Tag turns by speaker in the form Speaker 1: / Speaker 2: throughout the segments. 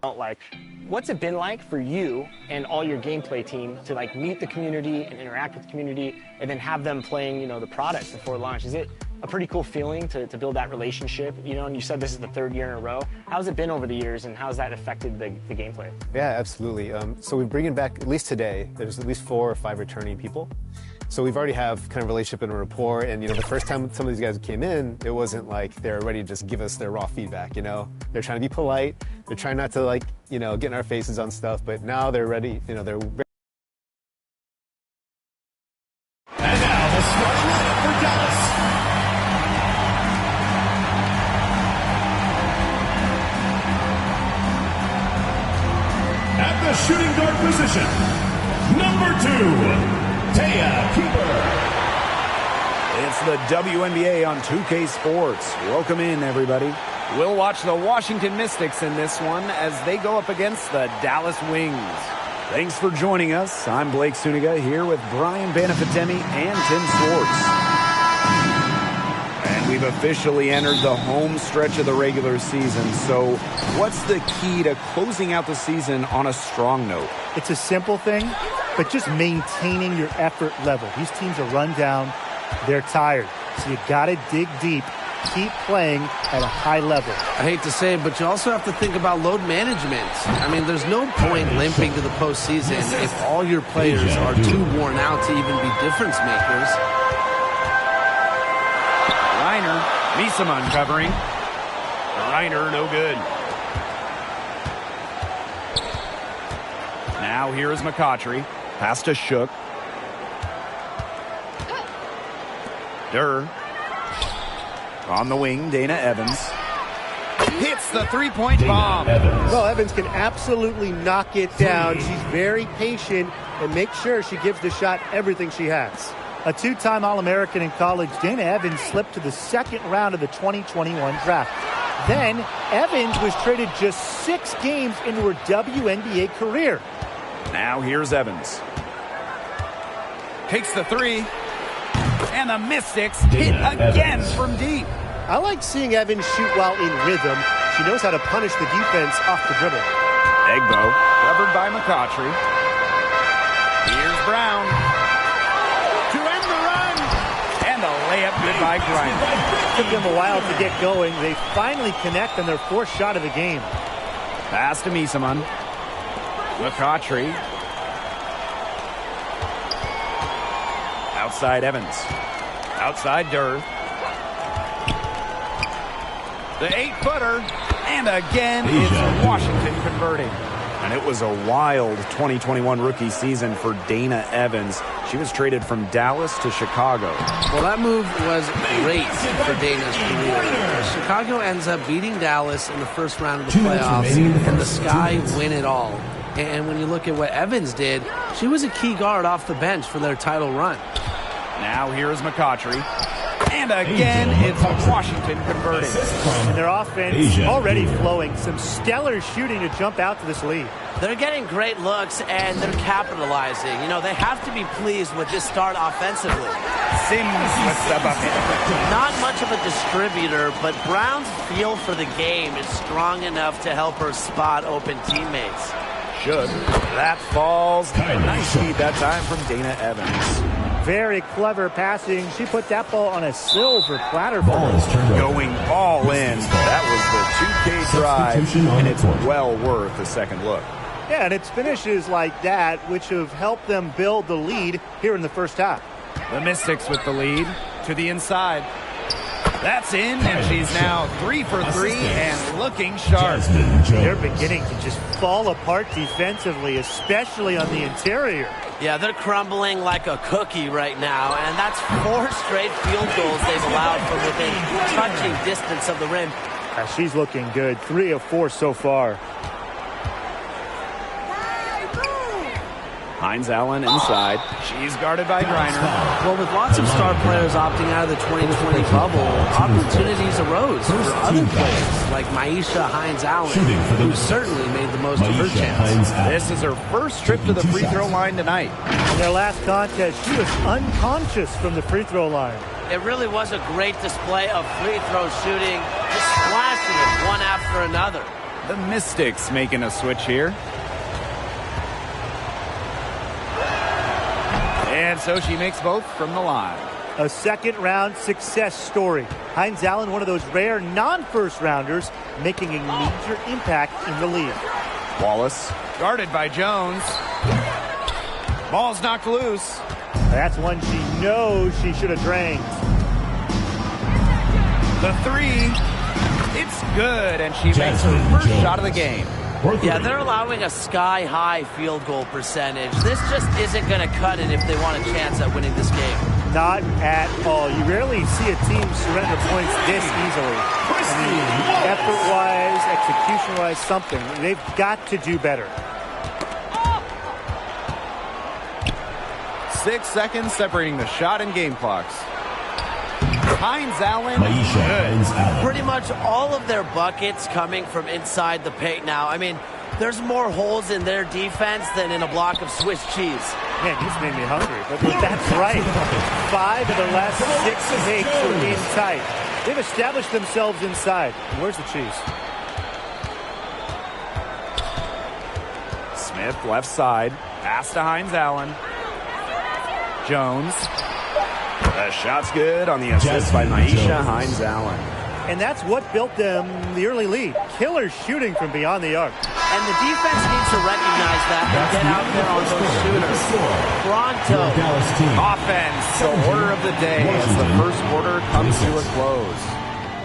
Speaker 1: Like, what's it been like for you and all your gameplay team to like meet the community and interact with the community and then have them playing, you know, the product before launch? Is it a pretty cool feeling to build that relationship? You know, and you said this is the 3rd year in a row. How's it been over the years, and how's that affected the gameplay?
Speaker 2: Yeah, absolutely. So we're bringing back, at least today, there's at least 4 or 5 returning people. So we've already have kind of relationship and a rapport, and you know, the first time some of these guys came in, it wasn't like they're ready to just give us their raw feedback, you know? They're trying to be polite, they're trying not to like, you know, get in our faces on stuff, but now they're ready, you know, they're very...
Speaker 3: And now the starting lineup for Dallas. At the shooting guard position, number 2.
Speaker 4: It's the WNBA on 2K Sports. Welcome in, everybody. We'll watch the Washington Mystics in this one as they go up against the Dallas Wings. Thanks for joining us. I'm Blake Suniga here with Brian Banafitemi and Tim Swartz. And we've officially entered the home stretch of the regular season. So what's the key to closing out the season on a strong note?
Speaker 5: It's a simple thing, but just maintaining your effort level. These teams are run down. They're tired. So you got to dig deep, keep playing at a high level.
Speaker 6: I hate to say it, but you also have to think about load management. I mean, there's no point limping to the postseason if all your players are too worn out to even be difference makers.
Speaker 4: Reiner, Misama covering. Reiner, no good. Now here is McCautry. Pass to Shook. Durr. On the wing, Dana Evans. Hits the three-point bomb.
Speaker 5: Well, Evans can absolutely knock it down. She's very patient and makes sure she gives the shot everything she has. A 2-time All-American in college, Dana Evans slipped to the 2nd round of the 2021 draft. Then, Evans was traded just 6 games into her WNBA career.
Speaker 4: Now here's Evans. Takes the 3. And the Mystics hit again from deep.
Speaker 5: I like seeing Evans shoot while in rhythm. She knows how to punish the defense off the dribble.
Speaker 4: Egbo, covered by McCautry. Here's Brown. To end the run. And the layup good by Griner.
Speaker 5: Took them a while to get going. They finally connect on their 4th shot of the game.
Speaker 4: Pass to Misama. McCautry. Outside Evans. Outside Durr. The 8-footer. And again, it's Washington converting. And it was a wild 2021 rookie season for Dana Evans. She was traded from Dallas to Chicago.
Speaker 6: Well, that move was great for Dana's career. Chicago ends up beating Dallas in the 1st round of the playoffs, and the Sky win it all. And when you look at what Evans did, she was a key guard off the bench for their title run.
Speaker 4: Now here's McCautry. And again, it's Washington converting.
Speaker 5: And their offense already flowing. Some stellar shooting to jump out to this lead.
Speaker 7: They're getting great looks, and they're capitalizing. You know, they have to be pleased with this start offensively.
Speaker 4: Sims with the bucket.
Speaker 7: Not much of a distributor, but Brown's feel for the game is strong enough to help her spot open teammates.
Speaker 4: Should. That falls. Nice feed that time from Dana Evans.
Speaker 5: Very clever passing. She put that ball on a silver platter.
Speaker 4: Going all in. That was the 2K drive, and it's well worth a second look.
Speaker 5: Yeah, and it's finishes like that which have helped them build the lead here in the 1st half.
Speaker 4: The Mystics with the lead to the inside. That's in, and she's now 3 for 3 and looking sharp.
Speaker 5: They're beginning to just fall apart defensively, especially on the interior.
Speaker 7: Yeah, they're crumbling like a cookie right now, and that's 4 straight field goals they've allowed from within touching distance of the rim.
Speaker 5: She's looking good. 3 of 4 so far.
Speaker 4: Hines Allen inside. She's guarded by Griner.
Speaker 6: Well, with lots of star players opting out of the 2020 bubble, opportunities arose for other players like Maisha Hines Allen, who certainly made the most of her chance.
Speaker 4: This is her first trip to the free throw line tonight.
Speaker 5: In their last contest, she was unconscious from the free throw line.
Speaker 7: It really was a great display of free throw shooting, just splashing it one after another.
Speaker 4: The Mystics making a switch here. And so she makes both from the line.
Speaker 5: A second-round success story. Hines Allen, one of those rare non-first-rounders, making a major impact in the league.
Speaker 4: Wallace, guarded by Jones. Ball's knocked loose.
Speaker 5: That's one she knows she should have drained.
Speaker 4: The three, it's good, and she makes her first shot of the game.
Speaker 7: Yeah, they're allowing a sky-high field goal percentage. This just isn't going to cut it if they want a chance at winning this game.
Speaker 5: Not at all. You rarely see a team surrender points this easily. I mean, effort-wise, execution-wise, something. They've got to do better.
Speaker 4: 6 seconds separating the shot and game clocks. Hines Allen, good.
Speaker 7: Pretty much all of their buckets coming from inside the paint now. I mean, there's more holes in their defense than in a block of Swiss cheese.
Speaker 5: Man, you just made me hungry. But that's right. 5 of their last 6 takes are inside. They've established themselves inside. Where's the cheese?
Speaker 4: Smith, left side. Pass to Hines Allen. Jones. The shot's good on the assist by Maisha Hines Allen.
Speaker 5: And that's what built them the early lead. Killer shooting from beyond the arc.
Speaker 7: And the defense needs to recognize that and get out there on those shooters. Pronto.
Speaker 4: Offense, the order of the day as the first quarter comes to a close.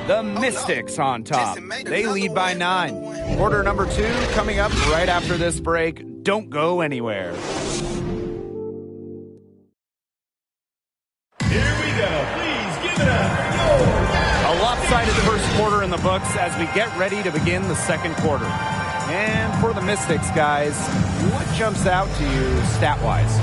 Speaker 4: The Mystics on top. They lead by 9. Quarter number 2 coming up right after this break. Don't go anywhere. A lopsided first quarter in the books as we get ready to begin the second quarter. And for the Mystics, guys, what jumps out to you stat-wise?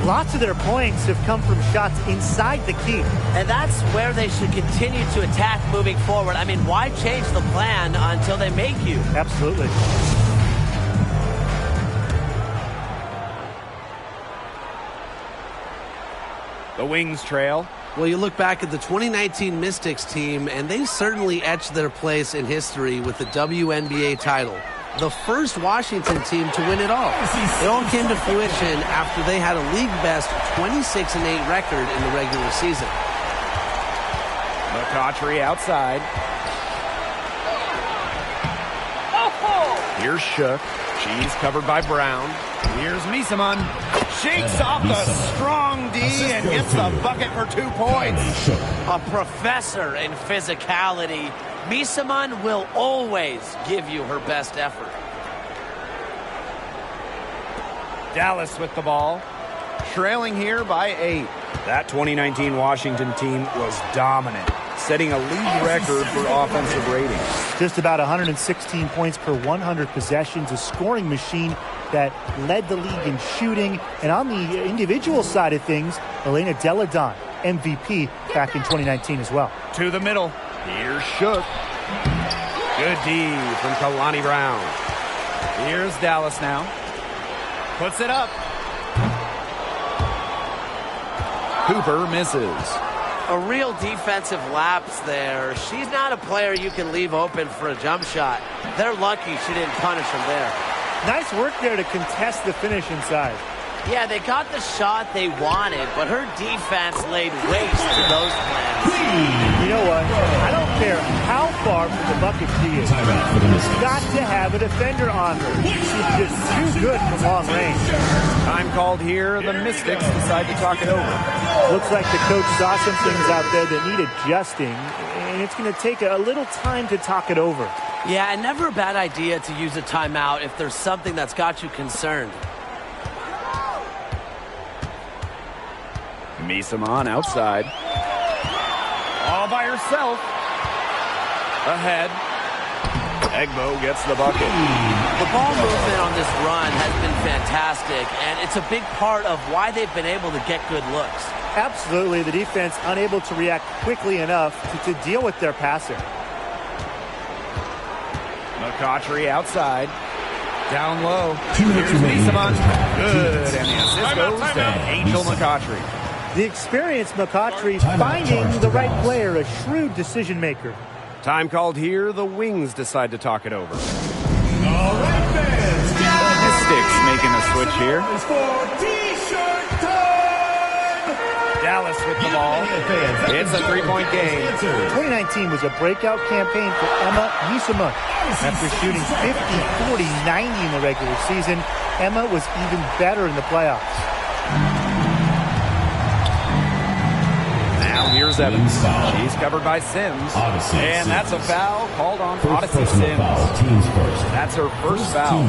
Speaker 5: Lots of their points have come from shots inside the key.
Speaker 7: And that's where they should continue to attack moving forward. I mean, why change the plan until they make you?
Speaker 5: Absolutely.
Speaker 4: The Wings trail.
Speaker 6: Well, you look back at the 2019 Mystics team, and they certainly etched their place in history with the WNBA title. The first Washington team to win it all. It all came to fruition after they had a league-best 26-8 record in the regular season.
Speaker 4: McCautry outside. Here's Shook. She's covered by Brown. Here's Misaman. Shakes off the strong D and gets the bucket for 2 points.
Speaker 7: A professor in physicality. Misaman will always give you her best effort.
Speaker 4: Dallas with the ball. Trailing here by 8. That 2019 Washington team was dominant, setting a league record for offensive rating.
Speaker 5: Just about 116 points per 100 possessions, a scoring machine that led the league in shooting. And on the individual side of things, Elena Deladon, MVP back in 2019 as well.
Speaker 4: To the middle. Here's Shook. Good D from Kalani Brown. Here's Dallas now. Puts it up. Cooper misses.
Speaker 7: A real defensive lapse there. She's not a player you can leave open for a jump shot. They're lucky she didn't punish him there.
Speaker 5: Nice work there to contest the finish inside.
Speaker 7: Yeah, they got the shot they wanted, but her defense laid waste to those plans.
Speaker 5: You know what? I don't care how far from the bucket she is. You've got to have a defender on her. She's just too good from long range.
Speaker 4: Time called here. The Mystics decide to talk it over.
Speaker 5: Looks like the coach saw some things out there that need adjusting, and it's going to take a little time to talk it over.
Speaker 7: Yeah, and never a bad idea to use a timeout if there's something that's got you concerned.
Speaker 4: Misaman outside. All by herself. Ahead. Egbo gets the bucket.
Speaker 7: The ball movement on this run has been fantastic, and it's a big part of why they've been able to get good looks.
Speaker 5: Absolutely. The defense unable to react quickly enough to deal with their passing.
Speaker 4: McCautry outside. Down low. Here's Misaman. Good. And the assist goes to Angel McCautry.
Speaker 5: The experienced McCautry finding the right player, a shrewd decision maker.
Speaker 4: Time called here. The Wings decide to talk it over.
Speaker 3: All right, fans.
Speaker 4: Mystics making a switch here.
Speaker 3: It's for T-shirt time.
Speaker 4: Dallas with the ball. It's a three-point game.
Speaker 5: 2019 was a breakout campaign for Emma Misima. After shooting 50, 40, 90 in the regular season, Emma was even better in the playoffs.
Speaker 4: Now here's Evans. She's covered by Sims. And that's a foul called on Odyssey Sims. That's her first foul.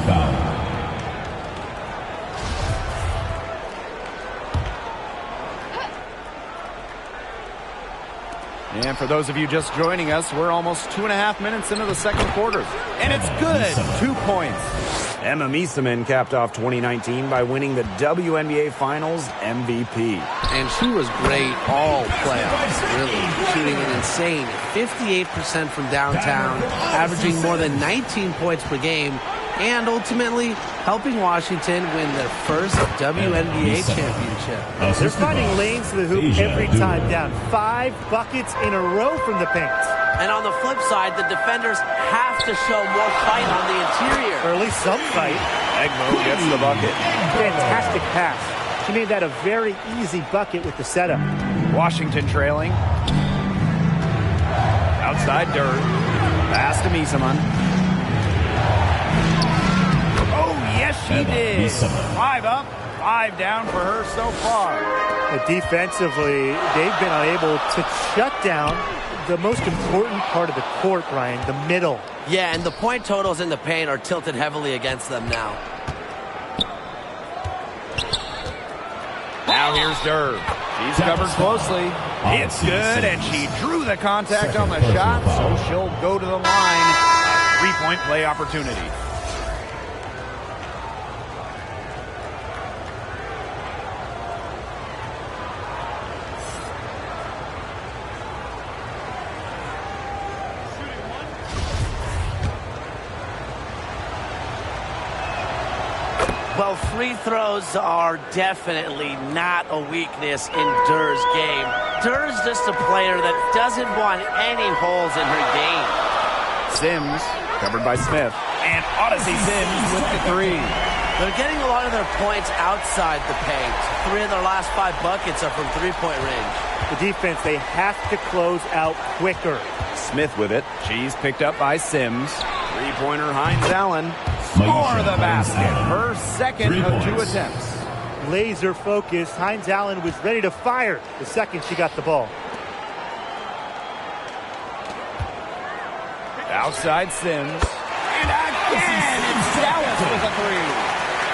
Speaker 4: And for those of you just joining us, we're almost 2.5 minutes into the second quarter. And it's good. 2 points. Emma Miesemann capped off 2019 by winning the WNBA Finals MVP.
Speaker 6: And she was great all playoffs, really. Shooting an insane 58% from downtown, averaging more than 19 points per game, and ultimately helping Washington win their first WNBA championship.
Speaker 5: They're finding lanes to the hoop every time down. 5 buckets in a row from the paint.
Speaker 7: And on the flip side, the defenders have to show more fight on the interior.
Speaker 5: Or at least some fight.
Speaker 4: Egbo gets the bucket.
Speaker 5: Fantastic pass. She made that a very easy bucket with the setup.
Speaker 4: Washington trailing. Outside Dirt. Pass to Miesemann. Oh, yes, she did. 5 up, 5 down for her so far.
Speaker 5: Defensively, they've been unable to shut down the most important part of the court, Brian, the middle.
Speaker 7: Yeah, and the point totals in the paint are tilted heavily against them now.
Speaker 4: Now here's Durr. She's covered closely. It's good, and she drew the contact on the shot, so she'll go to the line. A 3-point play opportunity.
Speaker 7: Well, free throws are definitely not a weakness in Durr's game. Durr's just a player that doesn't want any holes in her game.
Speaker 4: Sims, covered by Smith. And Odyssey Sims with the 3.
Speaker 7: They're getting a lot of their points outside the paint. 3 of their last 5 buckets are from three-point range.
Speaker 5: The defense, they have to close out quicker.
Speaker 4: Smith with it. She's picked up by Sims. Three-pointer Hines Allen. For the basket. Her second of 2 attempts.
Speaker 5: Laser focused. Hines Allen was ready to fire the second she got the ball.
Speaker 4: Outside Sims. And again, it's Dallas with a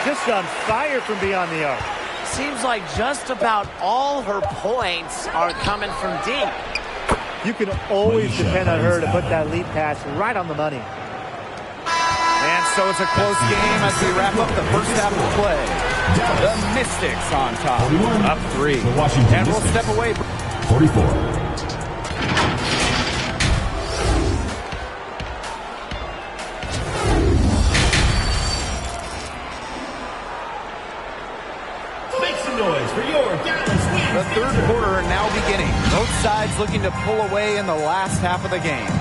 Speaker 4: 3.
Speaker 5: Just on fire from beyond the arc.
Speaker 7: Seems like just about all her points are coming from deep.
Speaker 5: You can always depend on her to put that lead pass right on the money.
Speaker 4: And so it's a close game as we wrap up the first half of play. The Mystics on top, up 3. And we'll step away.
Speaker 3: 44. Make some noise for your Dallas Wings.
Speaker 4: The third quarter now beginning. Both sides looking to pull away in the last half of the game.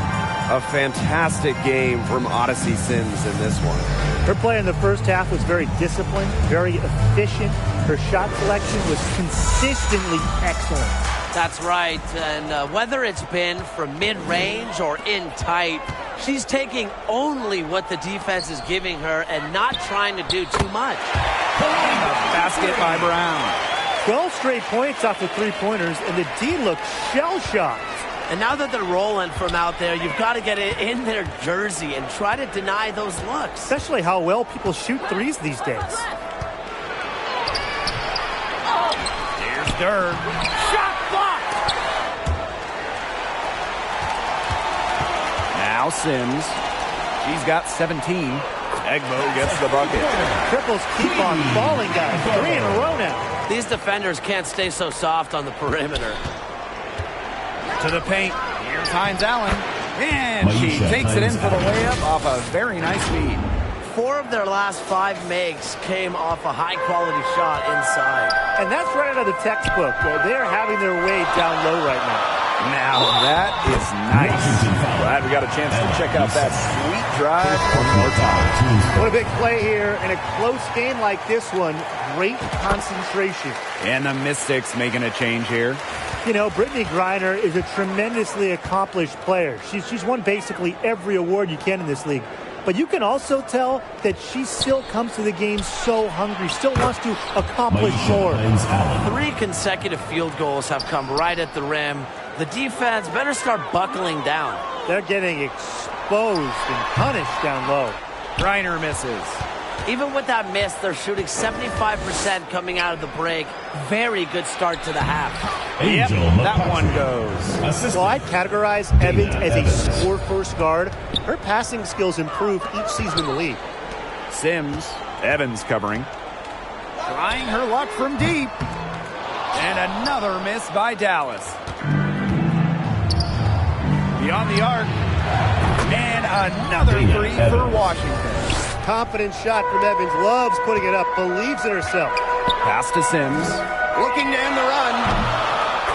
Speaker 4: A fantastic game from Odyssey Sims in this one.
Speaker 5: Her play in the first half was very disciplined, very efficient. Her shot selection was consistently excellent.
Speaker 7: That's right, and whether it's been from mid-range or in tight, she's taking only what the defense is giving her and not trying to do too much.
Speaker 4: A basket by Brown.
Speaker 5: 12 straight points off the three-pointers, and the D looked shell-shocked.
Speaker 7: And now that they're rolling from out there, you've got to get it in their jersey and try to deny those looks.
Speaker 5: Especially how well people shoot threes these days.
Speaker 4: Here's Durr.
Speaker 7: Shot blocked!
Speaker 4: Now Sims. She's got 17. Egbo gets the bucket.
Speaker 5: Triples keep on falling, guys. 3 in a row now.
Speaker 7: These defenders can't stay so soft on the perimeter.
Speaker 4: To the paint. Here's Hines Allen. And she takes it in for the layup off a very nice feed.
Speaker 7: 4 of their last 5 makes came off a high-quality shot inside.
Speaker 5: And that's right out of the textbook. They're having their way down low right now.
Speaker 4: Now that is nice. Glad we got a chance to check out that sweet drive one more time.
Speaker 5: What a big play here in a close game like this one. Great concentration.
Speaker 4: And the Mystics making a change here.
Speaker 5: You know, Brittany Griner is a tremendously accomplished player. She's won basically every award you can in this league. But you can also tell that she still comes to the game so hungry, still wants to accomplish more.
Speaker 7: 3 consecutive field goals have come right at the rim. The defense better start buckling down.
Speaker 5: They're getting exposed and punished down low.
Speaker 4: Griner misses.
Speaker 7: Even with that miss, they're shooting 75% coming out of the break. Very good start to the half.
Speaker 4: Yep, that one goes.
Speaker 5: Well, I'd categorize Evans as a score-first guard. Her passing skills improve each season in the league.
Speaker 4: Sims, Evans covering. Trying her luck from deep. And another miss by Dallas. Beyond the arc. And another three for Washington.
Speaker 5: Confident shot from Evans. Loves putting it up. Believes in herself.
Speaker 4: Pass to Sims. Looking to end the run.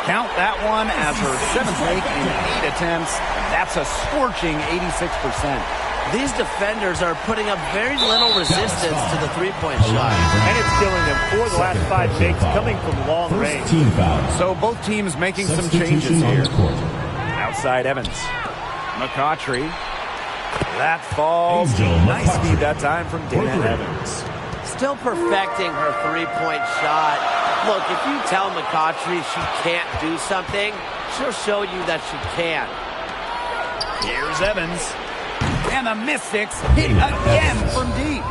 Speaker 4: Count that one as her 7th make in 8 attempts. That's a scorching 86%.
Speaker 7: These defenders are putting up very little resistance to the three-point shot.
Speaker 5: And it's killing them. 4 of the last 5 makes coming from long range.
Speaker 4: So both teams making some changes here. Outside Evans. McCautry. That falls. Nice speed that time from Dana Evans.
Speaker 7: Still perfecting her three-point shot. Look, if you tell McCautry she can't do something, she'll show you that she can.
Speaker 4: Here's Evans. And the Mystics hit again from deep.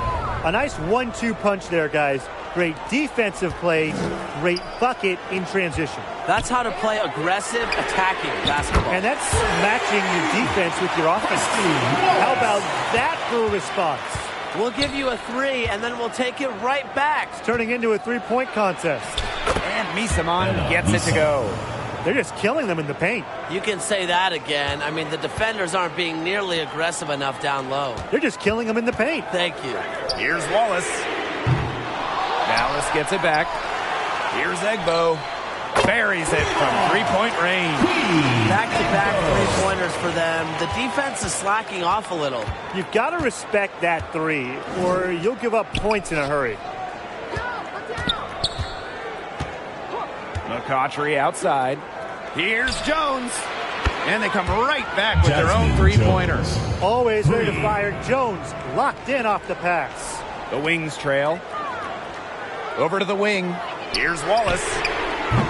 Speaker 5: A nice 1-2 punch there, guys. Great defensive play, great bucket in transition.
Speaker 7: That's how to play aggressive, attacking basketball.
Speaker 5: And that's matching your defense with your offense. How about that for a response?
Speaker 7: We'll give you a 3, and then we'll take it right back.
Speaker 5: It's turning into a 3-point contest.
Speaker 4: And Misaman gets it to go.
Speaker 5: They're just killing them in the paint.
Speaker 7: You can say that again. I mean, the defenders aren't being nearly aggressive enough down low.
Speaker 5: They're just killing them in the paint.
Speaker 7: Thank you.
Speaker 4: Here's Wallace. Dallas gets it back. Here's Egbo. Buries it from three-point range.
Speaker 7: Back-to-back three-pointers for them. The defense is slacking off a little.
Speaker 5: You've got to respect that 3, or you'll give up points in a hurry.
Speaker 4: McCautry outside. Here's Jones. And they come right back with their own three-pointers.
Speaker 5: Always ready to fire. Jones locked in off the pass.
Speaker 4: The Wings trail. Over to the wing. Here's Wallace.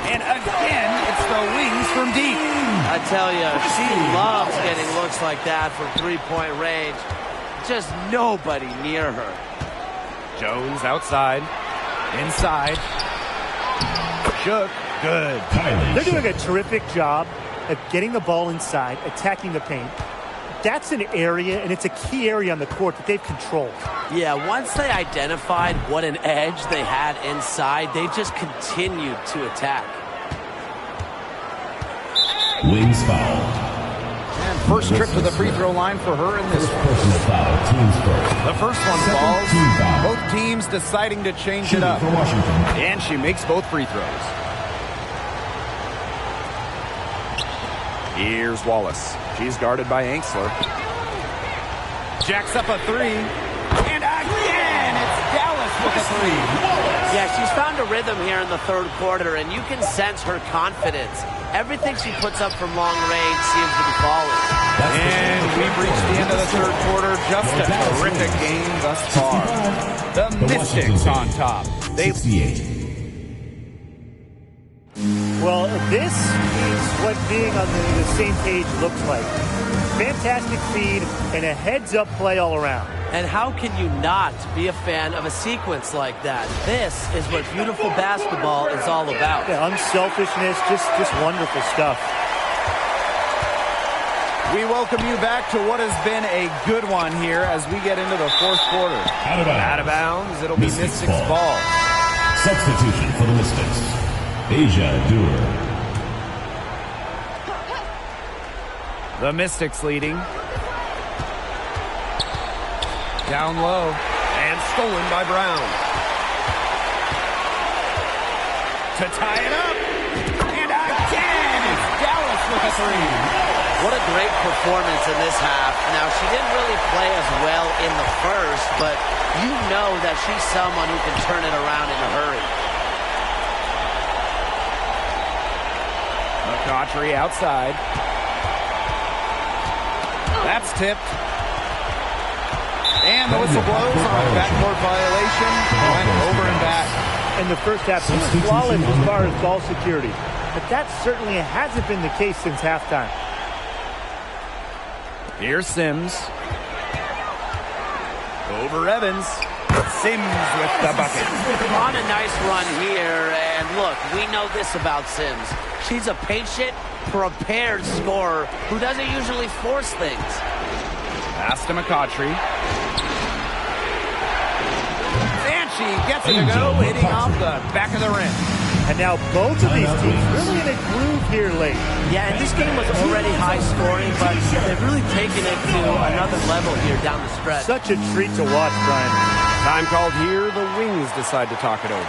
Speaker 4: And again, it's the Wings from deep.
Speaker 7: I tell you, she loves getting looks like that from three-point range. Just nobody near her.
Speaker 4: Jones outside. Inside. Shook. Good.
Speaker 5: They're doing a terrific job of getting the ball inside, attacking the paint. That's an area, and it's a key area on the court that they've controlled.
Speaker 7: Yeah, once they identified what an edge they had inside, they just continued to attack.
Speaker 3: Wings foul.
Speaker 4: And first trip to the free throw line for her in this one. The first one falls. Both teams deciding to change it up. And she makes both free throws. Here's Wallace. She's guarded by Angsler. Jacks up a 3. And again, it's Dallas with a 3.
Speaker 7: Yeah, she's found a rhythm here in the third quarter, and you can sense her confidence. Everything she puts up from long range seems to be falling.
Speaker 4: And we've reached the end of the third quarter. Just a terrific game thus far. The Mystics on top. They
Speaker 5: Well, this is what being on the same page looks like. Fantastic feed and a heads-up play all around.
Speaker 7: And how can you not be a fan of a sequence like that? This is what beautiful basketball is all about.
Speaker 5: Yeah, unselfishness, just wonderful stuff.
Speaker 4: We welcome you back to what has been a good one here as we get into the fourth quarter. Out of bounds, it'll be Mystics ball.
Speaker 3: Substitution for the Mystics. Asia Dewar.
Speaker 4: The Mystics leading. Down low. And stolen by Brown. To tie it up. And again, it's Dallas with a three.
Speaker 7: What a great performance in this half. Now, she didn't really play as well in the first, but you know that she's someone who can turn it around in a hurry.
Speaker 4: McCautry outside. That's tipped. And the whistle blows on a backcourt violation. Went over and back.
Speaker 5: In the first half, she was flawless as far as ball security. But that certainly hasn't been the case since halftime.
Speaker 4: Here's Sims. Over Evans. Sims with the bucket.
Speaker 7: On a nice run here, and look, we know this about Sims. She's a patient, prepared scorer who doesn't usually force things.
Speaker 4: Pass to McCautry. And she gets it to go, hitting off the back of the rim.
Speaker 5: And now both of these teams really in a groove here late.
Speaker 7: Yeah, and this game was already high scoring, but they've really taken it to another level here down the stretch.
Speaker 5: Such a treat to watch, Brian.
Speaker 4: Time called here. The Wings decide to talk it over.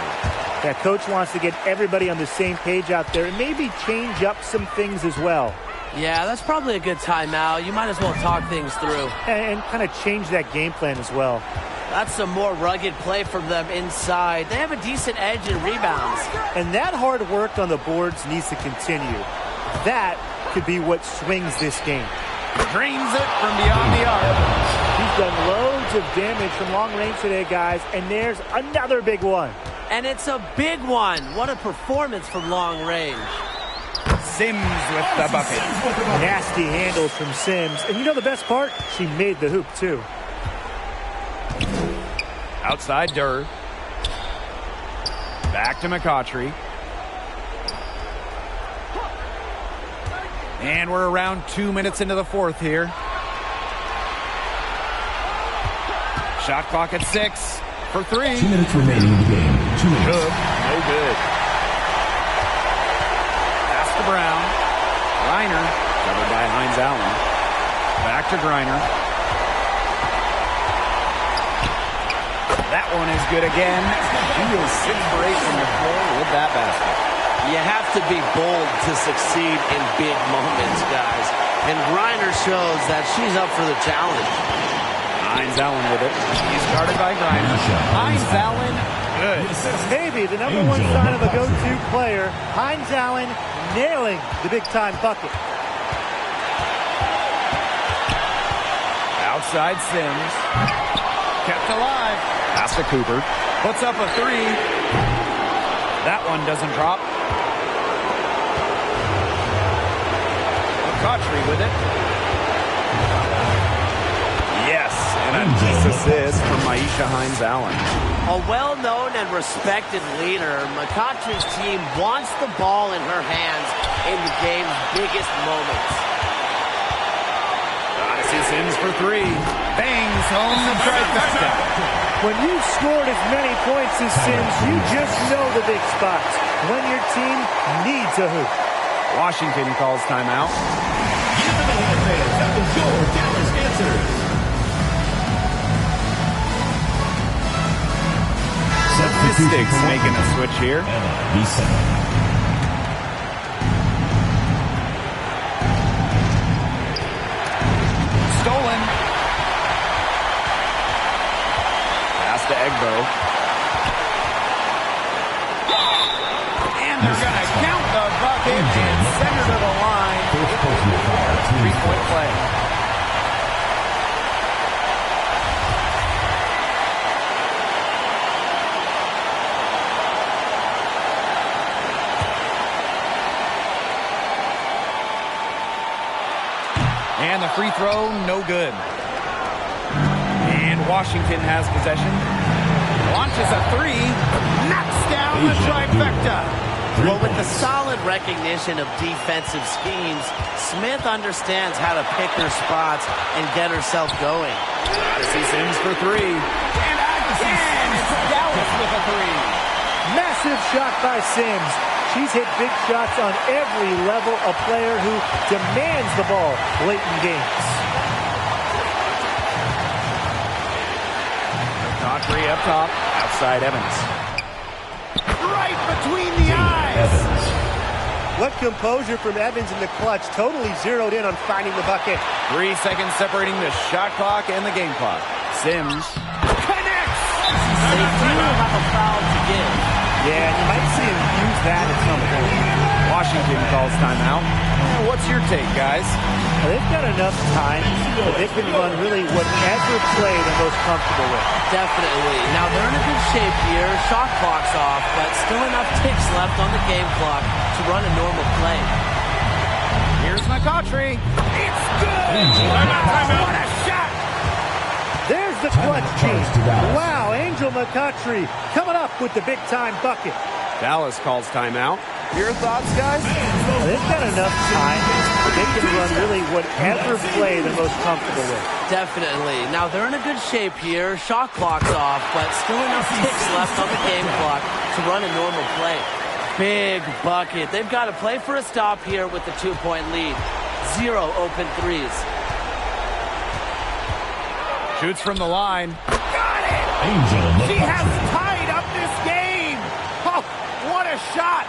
Speaker 5: Yeah, coach wants to get everybody on the same page out there and maybe change up some things as well.
Speaker 7: Yeah, that's probably a good timeout. You might as well talk things through.
Speaker 5: And kind of change that game plan as well.
Speaker 7: That's some more rugged play from them inside. They have a decent edge in rebounds.
Speaker 5: And that hard work on the boards needs to continue. That could be what swings this game.
Speaker 4: Drains it from beyond the arc.
Speaker 5: He's done loads of damage from long range today, guys. And there's another big one.
Speaker 7: And it's a big one. What a performance from long range.
Speaker 4: Sims with the bucket.
Speaker 5: Nasty handles from Sims. And you know the best part? She made the hoop, too.
Speaker 4: Outside Durr. Back to McCautry. And we're around 2 minutes into the fourth here. Shot clock at 6 for 3.
Speaker 3: 2 minutes remaining in the game. 2 minutes.
Speaker 4: Good. No good. Pass to Brown. Griner. Covered by Hines Allen. Back to Griner. That one is good again. He is 6 for 8 from the floor with that basket.
Speaker 7: You have to be bold to succeed in big moments, guys. And Griner shows that she's up for the challenge.
Speaker 4: Hines Allen with it. He's guarded by Griner. Hines Allen, good.
Speaker 5: Maybe the number one sign of a go-to player. Hines Allen nailing the big-time bucket.
Speaker 4: Outside Sims. Kept alive. Pass to Cooper. Puts up a 3. That one doesn't drop. McCautry with it. Yes, and a nice assist from Maisha Hines Allen.
Speaker 7: A well-known and respected leader, McCautry's team wants the ball in her hands in the game's biggest moments.
Speaker 4: Odyssey Sims for 3. Bangs home the trifecta.
Speaker 5: When you've scored as many points as Sims, you just know the big spots. When your team needs a hoop.
Speaker 4: Washington calls timeout.
Speaker 3: Give them a hand, fans. That was your Dallas answers.
Speaker 4: Mystics making a switch here. Stolen. Pass to Egbo. And they're going to count the bucket and send her to the line. 3-point play. And the free throw, no good. And Washington has possession. Launches a 3. Knocks down the trifecta.
Speaker 7: Well, with the solid recognition of defensive schemes, Smith understands how to pick her spots and get herself going.
Speaker 4: Odyssey Sims for 3. And again, it's Dallas with a 3.
Speaker 5: Massive shot by Sims. She's hit big shots on every level, a player who demands the ball late in games.
Speaker 4: Daughtry up top, outside Evans. Right between the eyes.
Speaker 5: What composure from Evans in the clutch. Totally zeroed in on finding the bucket.
Speaker 4: 3 seconds separating the shot clock and the game clock. Sims connects.
Speaker 7: They do have a foul to give.
Speaker 5: Yeah, you might see him use that at some point.
Speaker 4: Washington calls timeout. What's your take, guys?
Speaker 5: Well, they've got enough time that they can run really whatever play they're most comfortable with.
Speaker 7: Definitely. Now, they're in a good shape here. Shot clock's off, but still enough ticks left on the game clock to run a normal play.
Speaker 4: Here's McCautry. It's good. What a shot.
Speaker 5: There's the clutch team. Wow, Angel McCautry coming up with the big-time bucket.
Speaker 4: Dallas calls timeout. Your thoughts, guys?
Speaker 5: They've got enough time. They can run really whatever play they're most comfortable with.
Speaker 7: Definitely. Now, they're in a good shape here. Shot clock's off, but still enough ticks left on the game clock to run a normal play. Big bucket. They've got to play for a stop here with the 2-point lead. 0 open threes.
Speaker 4: Shoots from the line.
Speaker 3: Got it!
Speaker 4: She has tied up this game. Oh, what a shot.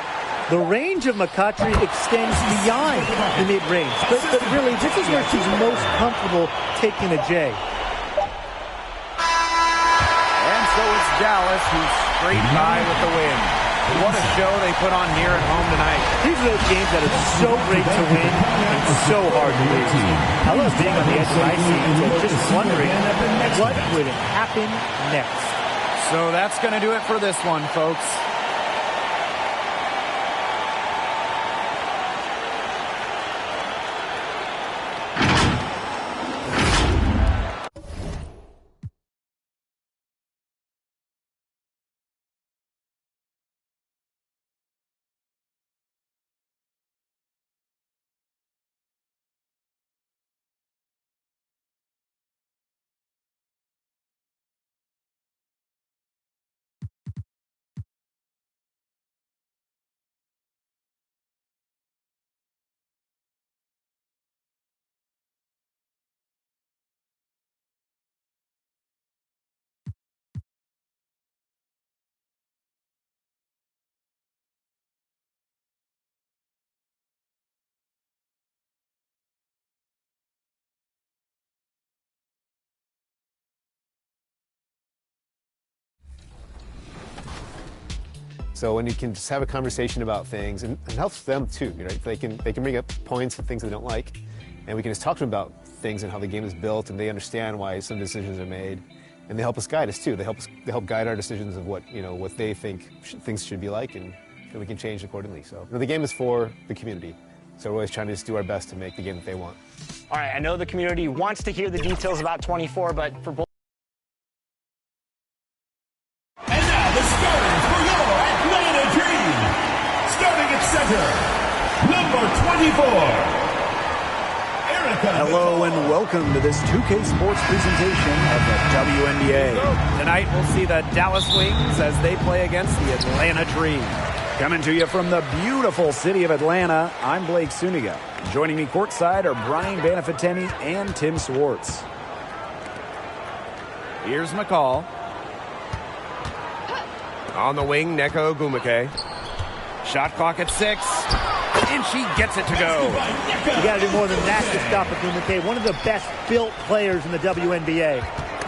Speaker 5: The range of McCautry extends beyond the mid-range. But really, this is where she's most comfortable taking a J.
Speaker 4: And so it's Dallas who's straight by with the win. What a show they put on here at home tonight.
Speaker 5: These are those games that are so great to win and so hard to lose. I love being on the edge of my seat and just wondering what would happen next.
Speaker 4: So that's going to do it for this one, folks.
Speaker 2: So when you can just have a conversation about things, and it helps them too, right? They can bring up points and things they don't like, and we can just talk to them about things and how the game is built, and they understand why some decisions are made, and they help us guide us too. They help guide our decisions of what they think things should be like, and we can change accordingly. So the game is for the community, so we're always trying to just do our best to make the game that they want.
Speaker 1: All right, I know the community wants to hear the details about 24, but for both.
Speaker 3: And now the starters for your Atlanta team. Starting at center, number 24.
Speaker 4: Hello and welcome to this 2K Sports presentation of the WNBA. Tonight we'll see the Dallas Wings as they play against the Atlanta Dream. Coming to you from the beautiful city of Atlanta, I'm Blake Suniga. Joining me courtside are Brian Banafiteni and Tim Swartz. Here's McCall. On the wing, Nneka Ogwumike. Shot clock at 6. And she gets it to go.
Speaker 5: You got to do more than that to stop Ogwumike, one of the best built players in the WNBA.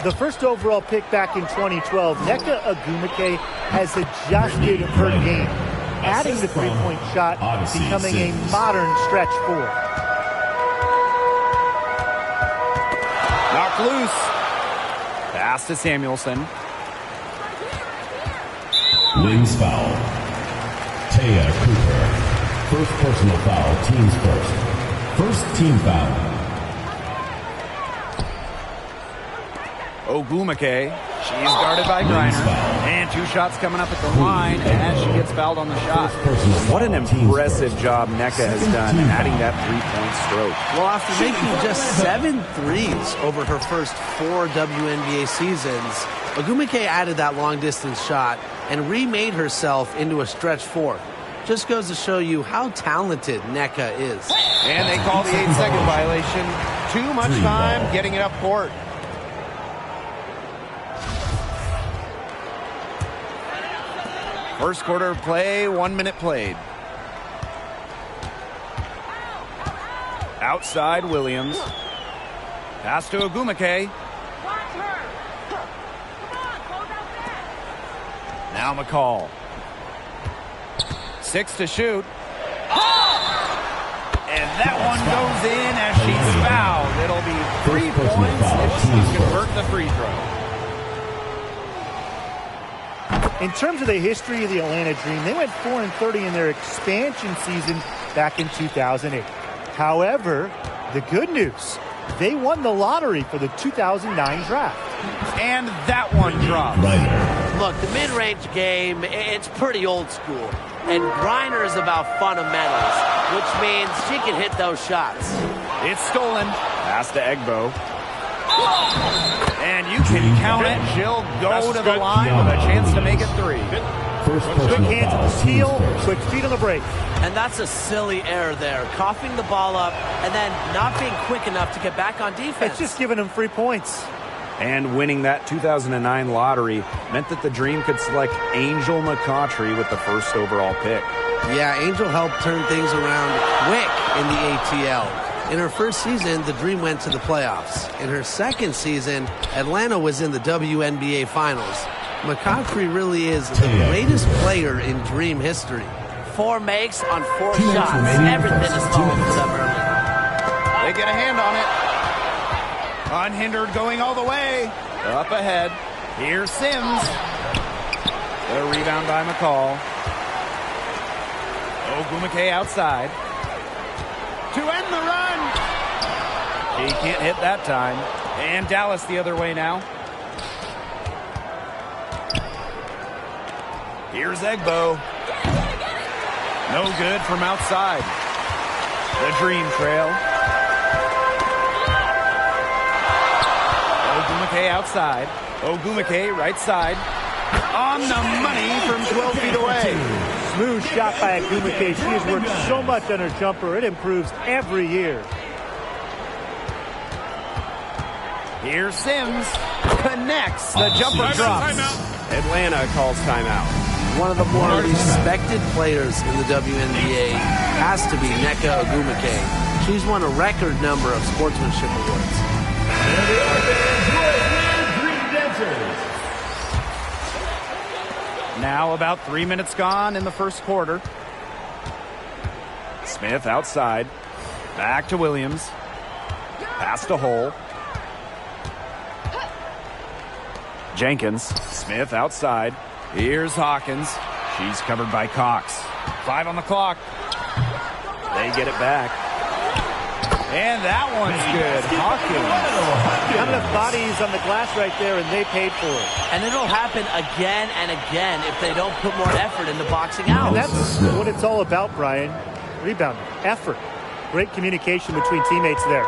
Speaker 5: The first overall pick back in 2012, Nneka Ogwumike has adjusted her game, adding the three-point shot, becoming a modern stretch four.
Speaker 4: Knocked loose. Pass to Samuelson.
Speaker 3: Wings foul. Taya Cooper. First personal foul, teams first. First team foul.
Speaker 4: Ogwumike. She's guarded by Griner. And 2 shots coming up at the line as she gets fouled on the shot. What an impressive job Nneka has done adding that 3-point stroke.
Speaker 7: Well, after making just 7 threes over her first 4 WNBA seasons, Ogwumike added that long-distance shot and remade herself into a stretch 4. Just goes to show you how talented Nneka is.
Speaker 4: And they call the 8-second violation. Too much time getting it up court. First quarter of play, 1 minute played. Outside Williams. Pass to Ogumake. Now McCall. 6 to shoot. And that one goes in as she's fouled. It'll be 3 points if she can convert the free throw.
Speaker 5: In terms of the history of the Atlanta Dream, they went 4-30 in their expansion season back in 2008. However, the good news, they won the lottery for the 2009 draft.
Speaker 4: And that one dropped.
Speaker 7: Look, the mid-range game, it's pretty old school. And Griner is about fundamentals, which means she can hit those shots.
Speaker 4: It's stolen. Pass to Egbo. And you can count it. She'll go to the line with a chance to make it 3.
Speaker 5: Quick hands on the steal, quick feet on the break.
Speaker 7: And that's a silly error there. Coughing the ball up and then not being quick enough to get back on defense.
Speaker 5: It's just giving them 3 points.
Speaker 4: And winning that 2009 lottery meant that the Dream could select Angel McCoughtry with the first overall pick.
Speaker 6: Yeah, Angel helped turn things around quick in the ATL. In her first season, the Dream went to the playoffs. In her second season, Atlanta was in the WNBA Finals. McCoughtry really is the greatest player in Dream history.
Speaker 7: 4 makes on 4 shots. Everything is falling for them early.
Speaker 4: They get a hand on it. Unhindered going all the way. Up ahead. Here's Sims. The rebound by McCall. Ogumake outside. To end the run. He can't hit that time. And Dallas the other way now. Here's Egbo. No good from outside. The Dream trail. Ogumake outside. Ogumake right side. On the money from 12 feet away.
Speaker 5: Smooth shot by Ogumake. She has worked so much on her jumper. It improves every year.
Speaker 4: Here's Sims. Connects. The jumper drops. Atlanta calls timeout.
Speaker 6: One of the more respected players in the WNBA has to be Nneka Ogumake. She's won a record number of sportsmanship awards.
Speaker 4: Now about 3 minutes gone in the first quarter. Smith outside. Back to Williams. Pass to Hole. Jenkins. Smith outside. Here's Hawkins. She's covered by Cox. 5 on the clock. They get it back. And that one's good. Hawkins.
Speaker 5: Not enough bodies on the glass right there, and they paid for it.
Speaker 7: And it'll happen again and again if they don't put more effort into boxing out.
Speaker 5: And that's what it's all about, Brian. Rebounding, effort. Great communication between teammates there.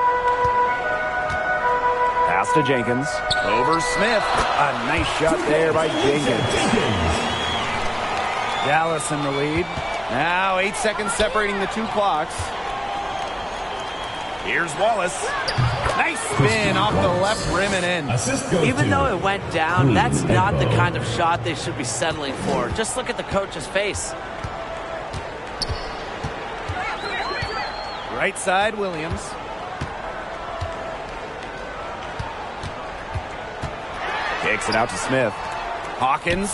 Speaker 4: Pass to Jenkins. Over Smith. A nice shot there by Jenkins. Dallas in the lead. Now 8 seconds separating the 2 clocks. Here's Wallace. Nice spin off the left rim and in.
Speaker 7: Even though it went down, that's not the kind of shot they should be settling for. Just look at the coach's face.
Speaker 4: Right side, Williams. Takes it out to Smith. Hawkins.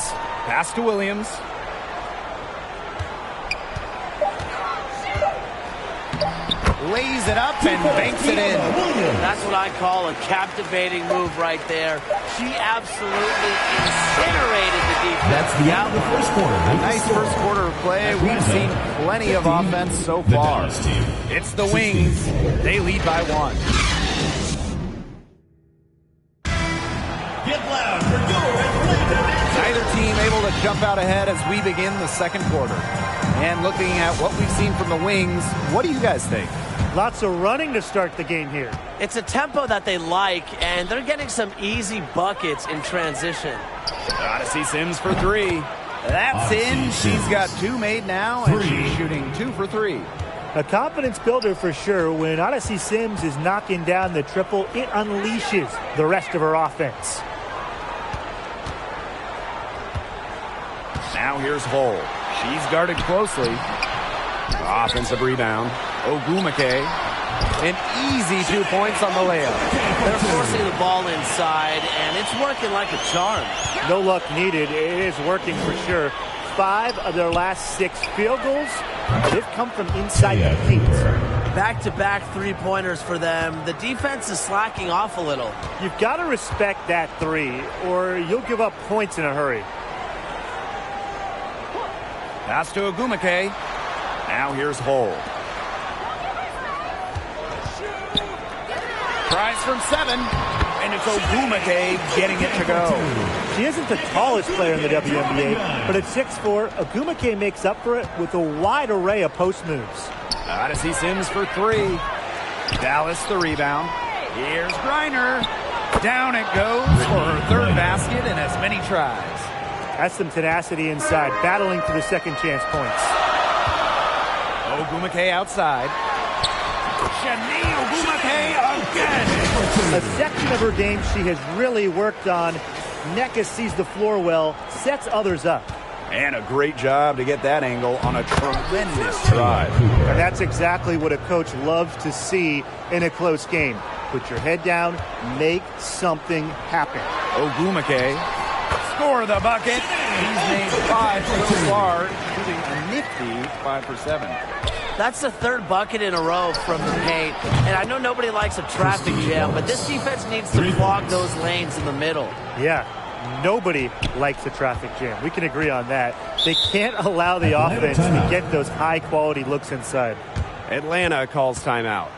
Speaker 4: Pass to Williams. Lays it up and banks it in.
Speaker 7: That's what I call a captivating move right there. She absolutely incinerated the defense.
Speaker 3: That's the end of the first quarter.
Speaker 4: Nice first quarter of play. We've seen plenty of offense so far. It's the Wings. They lead by 1.
Speaker 3: Get loud for your Atlanta.
Speaker 4: Neither team able to jump out ahead as we begin the second quarter. And looking at what we've seen from the Wings, what do you guys think?
Speaker 5: Lots of running to start the game here.
Speaker 7: It's a tempo that they like, and they're getting some easy buckets in transition.
Speaker 4: Odyssey Sims for 3. That's in. She's got 2 made now, and she's shooting 2 for 3.
Speaker 5: A confidence builder for sure. When Odyssey Sims is knocking down the triple, it unleashes the rest of her offense.
Speaker 4: Now here's Hole. She's guarded closely. Offensive rebound. Ogumake. An easy 2 points on the layup.
Speaker 7: They're forcing the ball inside, and it's working like a charm.
Speaker 5: No luck needed. It is working for sure. 5 of their last 6 field goals, they've come from inside the paint.
Speaker 7: Back-to-back three-pointers for them. The defense is slacking off a little.
Speaker 5: You've got to respect that 3, or you'll give up points in a hurry.
Speaker 4: Pass to Ogumake. Now here's Hull. Tries from 7, and it's Ogumake getting it to go.
Speaker 5: She isn't the tallest player in the WNBA, but at 6'4", Ogumake makes up for it with a wide array of post moves.
Speaker 4: Odyssey Sims for 3. Dallas the rebound. Here's Griner. Down it goes for her 3rd basket in as many tries.
Speaker 5: That's some tenacity inside, battling for the second chance points.
Speaker 4: Ogumake outside. Shani Ogumake again.
Speaker 5: A section of her game she has really worked on. Nneka sees the floor well, sets others up.
Speaker 4: And a great job to get that angle on a tremendous drive.
Speaker 5: And that's exactly what a coach loves to see in a close game. Put your head down, make something happen.
Speaker 4: Ogumake, score the bucket. He's made 5 so far, shooting a nifty 5 for 7.
Speaker 7: That's the 3rd bucket in a row from the paint. And I know nobody likes a traffic jam, but this defense needs to clog those lanes in the middle.
Speaker 5: Yeah, nobody likes a traffic jam. We can agree on that. They can't allow the offense to get those high-quality looks inside.
Speaker 4: Atlanta calls timeout.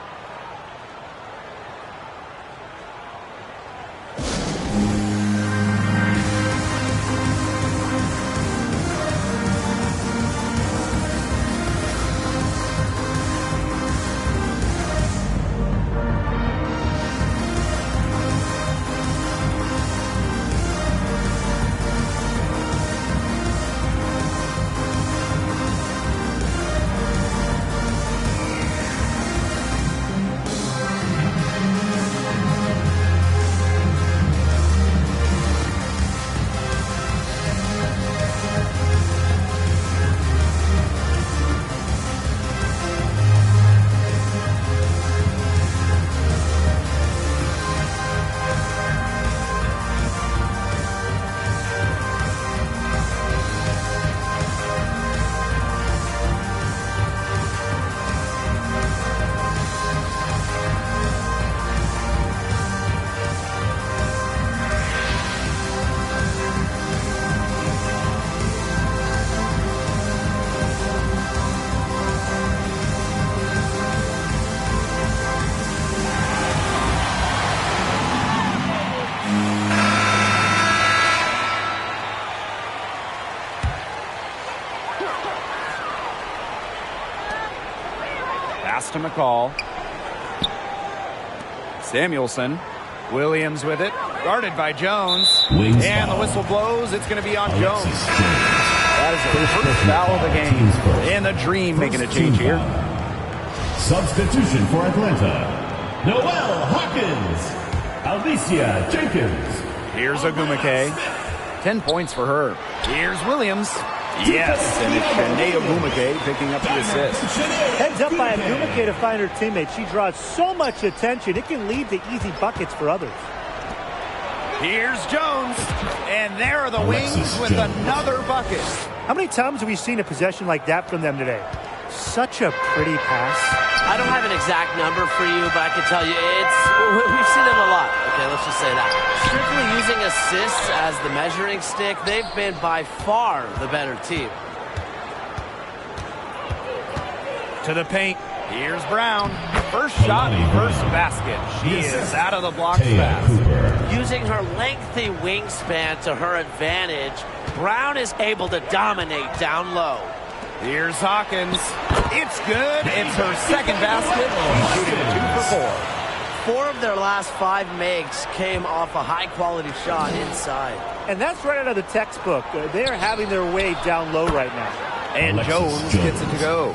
Speaker 4: Pass to McCall. Samuelson. Williams with it. Guarded by Jones. And the whistle blows. It's going to be on Jones. That is the first foul of the game. And the Dream making a change here.
Speaker 3: Substitution for Atlanta. Noelle Hawkins. Alicia Jenkins.
Speaker 4: Here's Ogumake. 10 points for her. Here's Williams. Yes, and it's Shanae Ogumake picking up the assist.
Speaker 5: Heads up by Ogumake to find her teammate. She draws so much attention, it can lead to easy buckets for others.
Speaker 4: Here's Jones, and there are the Wings with another bucket.
Speaker 5: How many times have we seen a possession like that from them today? Such a pretty pass.
Speaker 7: I don't have an exact number for you, but I can tell you we've seen it a lot. Okay, let's just say that. Strictly using assists as the measuring stick, they've been by far the better team.
Speaker 4: To the paint. Here's Brown. First shot, first basket. She is out of the blocks fast.
Speaker 7: Using her lengthy wingspan to her advantage, Brown is able to dominate down low.
Speaker 4: Here's Hawkins. It's good. It's her second basket. She's shooting 2 for 4.
Speaker 7: 4 of their last 5 makes came off a high-quality shot inside.
Speaker 5: And that's right out of the textbook. They're having their way down low right now.
Speaker 4: And Jones gets it to go.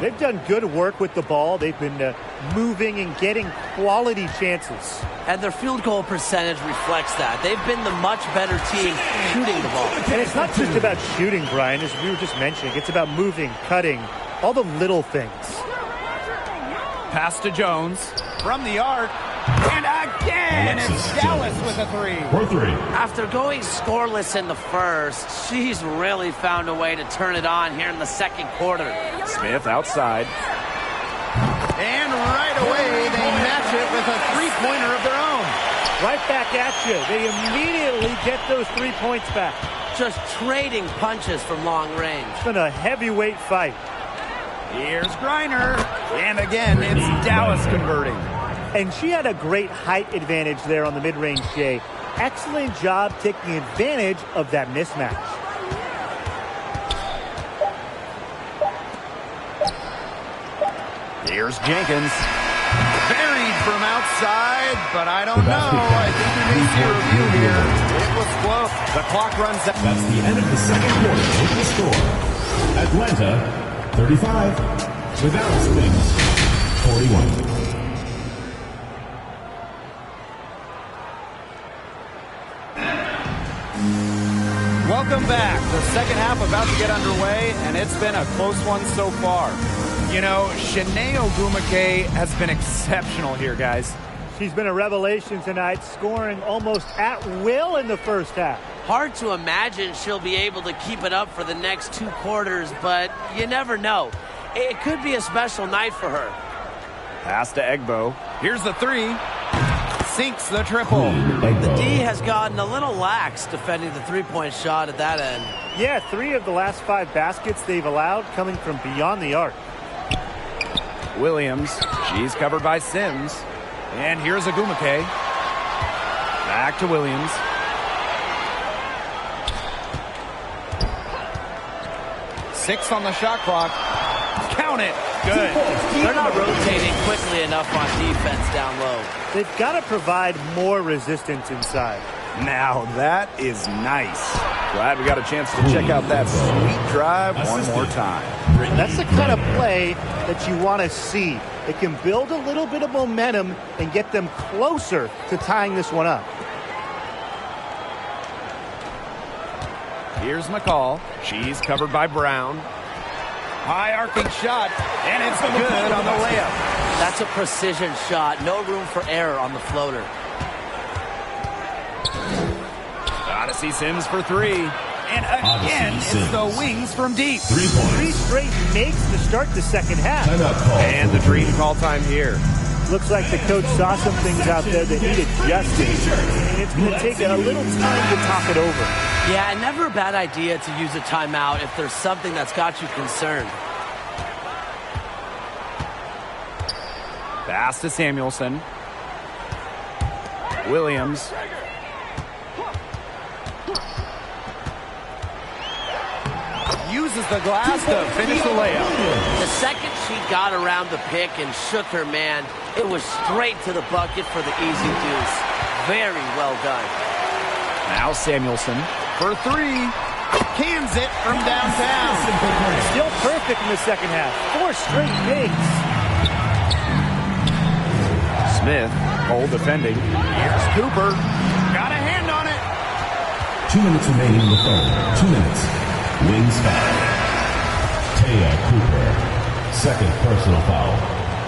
Speaker 5: They've done good work with the ball. They've been moving and getting quality chances.
Speaker 7: And their field goal percentage reflects that. They've been the much better team shooting the ball.
Speaker 5: And it's not just about shooting, Brian, as we were just mentioning. It's about moving, cutting, all the little things.
Speaker 4: Pass to Jones from the arc. And again, it's Dallas with a three.
Speaker 3: For three.
Speaker 7: After going scoreless in the first, she's really found a way to turn it on here in the second quarter.
Speaker 4: Smith outside. And right away, they match it with a three-pointer of their own.
Speaker 5: Right back at you. They immediately get those 3 points back.
Speaker 7: Just trading punches from long range.
Speaker 5: It's been a heavyweight fight.
Speaker 4: Here's Griner. And again, it's Dallas converting.
Speaker 5: And she had a great height advantage there on the mid-range, Jay. Excellent job taking advantage of that mismatch.
Speaker 4: Here's Jenkins. Buried from outside, but I don't know. I think we may see a review here. It was close. The clock runs out.
Speaker 3: That's the end of the second quarter. With the score, Atlanta 35, the Dallas Wings 41.
Speaker 4: Welcome back. The second half about to get underway, and it's been a close one so far. You know, Shanae Ogwumike has been exceptional here, guys.
Speaker 5: She's been a revelation tonight, scoring almost at will in the first half.
Speaker 7: Hard to imagine she'll be able to keep it up for the next 2 quarters, but you never know. It could be a special night for her.
Speaker 4: Pass to Egbo. Here's the three. Sinks the triple.
Speaker 7: The D has gotten a little lax defending the three-point shot at that end.
Speaker 5: Yeah, 3 of the last 5 baskets they've allowed coming from beyond the arc.
Speaker 4: Williams. She's covered by Sims. And here's Ogwumike. Back to Williams. Six on the shot clock. Count it. Good.
Speaker 7: They're not rotating quickly enough on defense down low.
Speaker 5: They've got to provide more resistance inside.
Speaker 4: Now that is nice. Glad we got a chance to check out that sweet drive one more time.
Speaker 5: That's the kind of play that you want to see. It can build a little bit of momentum and get them closer to tying this one up.
Speaker 4: Here's McCall. She's covered by Brown. High arcing shot, and it's good on the layup.
Speaker 7: That's a precision shot. No room for error on the floater.
Speaker 4: Gotta see Sims for three. And again, it's the Wings from deep.
Speaker 3: 3 points.
Speaker 5: 3 straight makes to start the second half.
Speaker 4: And the dream call time here.
Speaker 5: Looks like the coach saw some things out there that needed adjusting. And it's going to take a little time to talk it over.
Speaker 7: Yeah, never a bad idea to use a timeout if there's something that's got you concerned.
Speaker 4: Pass to Samuelson. Williams. Uses the glass to finish the layup.
Speaker 7: The second she got around the pick and shook her man, it was straight to the bucket for the easy deuce. Very well done.
Speaker 4: Now Samuelson for three. Cans it from downtown.
Speaker 5: Still perfect in the second half. 4 straight makes.
Speaker 4: Smith, Cole defending. Here's Cooper. Got a hand on it.
Speaker 3: 2 minutes remaining in the third. 2 minutes. Wings foul. Taya Cooper. Second personal foul.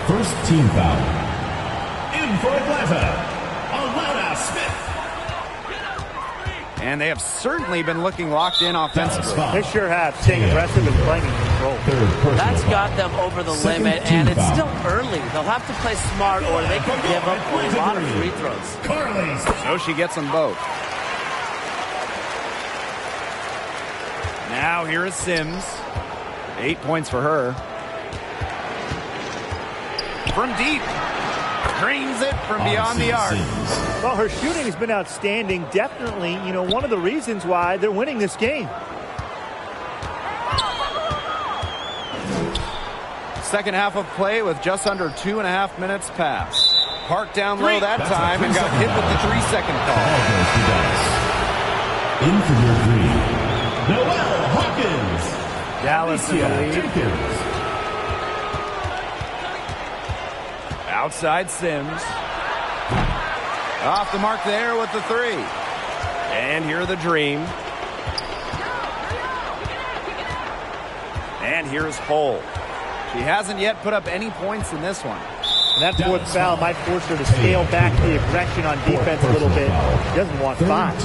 Speaker 3: First team foul. In for Atlanta. Alana Smith.
Speaker 4: And they have certainly been looking locked in offensively.
Speaker 5: They sure have, staying aggressive and playing in control.
Speaker 7: That's got them over the limit, and it's still early. They'll have to play smart or they can give up a lot of free throws.
Speaker 4: So she gets them both. Now here is Sims. 8 points for her. From deep. Drains it from beyond the arc.
Speaker 5: Well, her shooting has been outstanding. Definitely, one of the reasons why they're winning this game.
Speaker 4: Second half of play with just under 2.5 minutes passed. Parked down low that time and got hit with the 3-second call.
Speaker 3: In for your three. Noel Hawkins.
Speaker 4: Dallas in the lead. Outside Sims. Off the mark there with the three. And here the dream. And here's Hull. She hasn't yet put up any points in this one.
Speaker 5: That fourth foul might force her to scale back the aggression on defense a little bit. She doesn't want 5.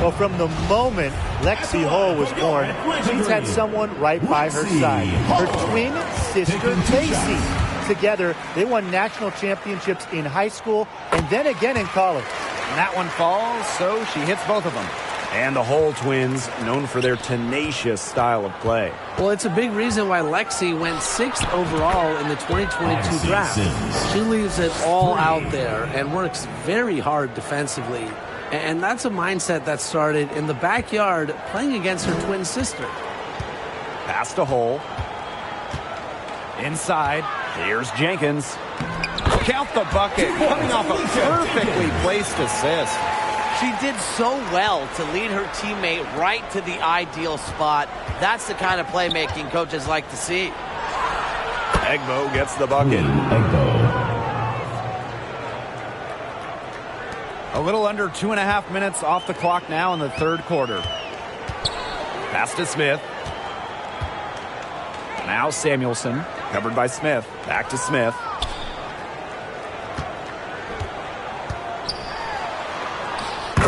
Speaker 5: Well, from the moment Lexi Hull was born, she's had someone right by her side. Her twin sister, Casey. Together, they won national championships in high school and then again in college.
Speaker 4: And that one falls, so she hits both of them. And the Hull twins, known for their tenacious style of play.
Speaker 6: Well, it's a big reason why Lexi went 6th overall in the 2022 draft. She leaves it all out there and works very hard defensively. And that's a mindset that started in the backyard playing against her twin sister.
Speaker 4: Pass to Hull. Inside, here's Jenkins. Count the bucket, coming off a perfectly placed assist.
Speaker 7: She did so well to lead her teammate right to the ideal spot. That's the kind of playmaking coaches like to see.
Speaker 4: Egbo gets the bucket. A little under 2.5 minutes off the clock now in the third quarter. Pass to Smith. Now Samuelson, covered by Smith. Back to Smith.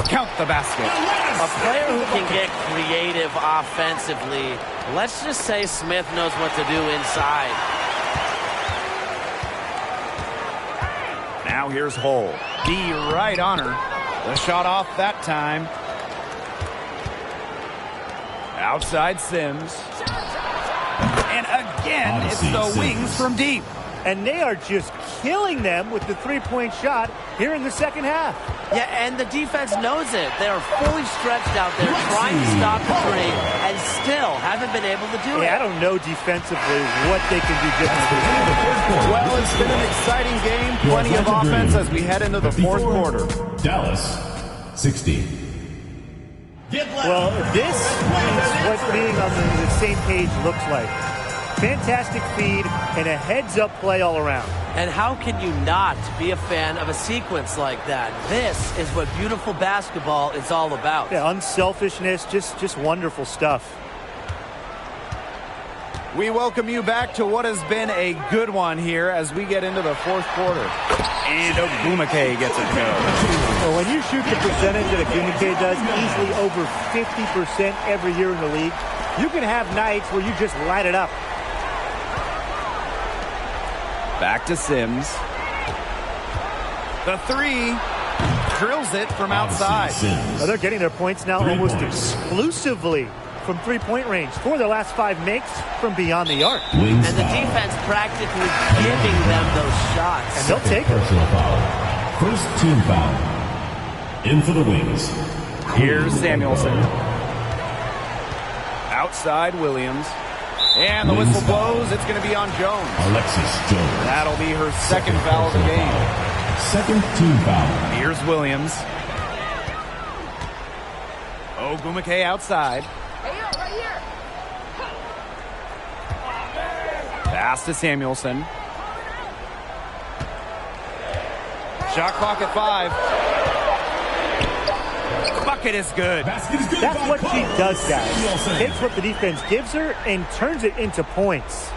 Speaker 4: Count the basket.
Speaker 7: A player who can get creative offensively. Let's just say Smith knows what to do inside.
Speaker 4: Now here's Hull. Be right on her. The shot off that time. Outside Sims. And again, it's the wings from deep.
Speaker 5: And they are just killing them with the three-point shot here in the second half.
Speaker 7: Yeah, and the defense knows it. They are fully stretched out there trying to stop the three and still haven't been able to do it.
Speaker 5: I don't know defensively what they can do differently.
Speaker 4: Well, it's been an exciting game. Plenty of offense as we head into the fourth quarter.
Speaker 3: Dallas, 60.
Speaker 5: Well, this is what being on the same page looks like. Fantastic feed and a heads-up play all around.
Speaker 7: And how can you not be a fan of a sequence like that? This is what beautiful basketball is all about.
Speaker 5: Yeah, unselfishness, just wonderful stuff.
Speaker 4: We welcome you back to what has been a good one here as we get into the fourth quarter. And Ogumake gets it go.
Speaker 5: Well, when you shoot the percentage that Ogumake does, easily over 50% every year in the league, you can have nights where you just light it up.
Speaker 4: Back to Sims. The three. Drills it from outside.
Speaker 5: Well, they're getting their points now almost exclusively from three-point range. 4 of their last 5 makes from beyond the arc.
Speaker 7: And the defense practically giving them those shots.
Speaker 5: And they'll take it.
Speaker 3: First team foul. In for the Wings.
Speaker 4: Here's Samuelson. Outside Williams. And the whistle blows. It's going to be on Jones.
Speaker 3: Alexis Jones.
Speaker 4: That'll be her second foul of the game.
Speaker 3: Second team foul.
Speaker 4: Here's Williams. Ogumake outside. Pass to Samuelson. Shot clock at 5. Bucket is good.
Speaker 5: That's what she does, guys. Takes what the defense gives her and turns it into points.